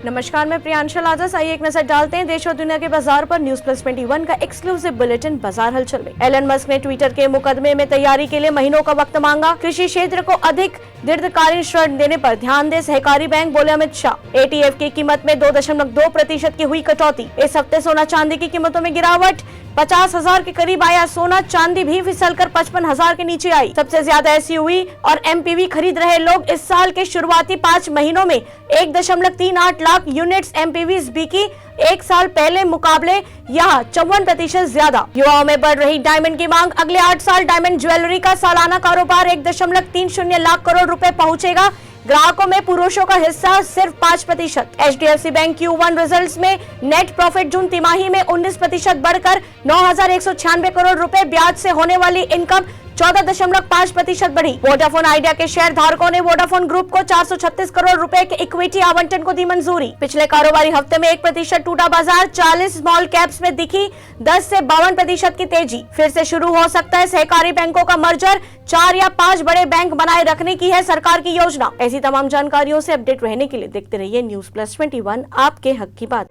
नमस्कार, मैं प्रियांशा लाजस। आइए एक नजर डालते हैं देश और दुनिया के बाजार पर। न्यूज प्लस 21 का एक्सक्लूसिव बुलेटिन बाजार हलचल में। एलन मस्क ने ट्विटर के मुकदमे में तैयारी के लिए महीनों का वक्त मांगा। कृषि क्षेत्र को अधिक दीर्घकालीन ऋण देने पर ध्यान दे सहकारी बैंक, बोले अमित शाह। एटीएफ की कीमत में 2.2% की हुई कटौती। इस हफ्ते सोना चांदी की कीमतों में गिरावट, 50,000 के करीब आया सोना। चांदी भी फिसलकर 55,000 के नीचे आई। सबसे ज्यादा एसयूवी और एमपीवी खरीद रहे लोग। इस साल के शुरुआती 5 महीनों में 1.38 लाख यूनिट्स एमपीवी बिकी। एक साल पहले मुकाबले यहाँ 54% ज्यादा। युवाओं में बढ़ रही डायमंड की मांग। अगले 8 साल डायमंड ज्वेलरी का सालाना कारोबार 1.30 लाख करोड़ रुपए पहुंचेगा। ग्राहकों में पुरुषों का हिस्सा सिर्फ 5%। एचडीएफसी बैंक Q1 रिजल्ट्स में नेट प्रॉफिट जून तिमाही में 19% बढ़कर 9,196 करोड़ रुपए। ब्याज से होने वाली इनकम 14.5% बढ़ी। वोडाफोन आइडिया के शेयर धारकों ने वोडाफोन ग्रुप को 436 करोड़ रुपए के इक्विटी आवंटन को दी मंजूरी। पिछले कारोबारी हफ्ते में 1% टूटा बाजार। 40 स्मॉल कैप्स में दिखी 10 से 52% की तेजी। फिर से शुरू हो सकता है सहकारी बैंकों का मर्जर। 4 या 5 बड़े बैंक बनाए रखने की है सरकार की योजना। ऐसी तमाम जानकारियों से अपडेट रहने के लिए देखते रहिए न्यूज प्लस 21, आपके हक की बात।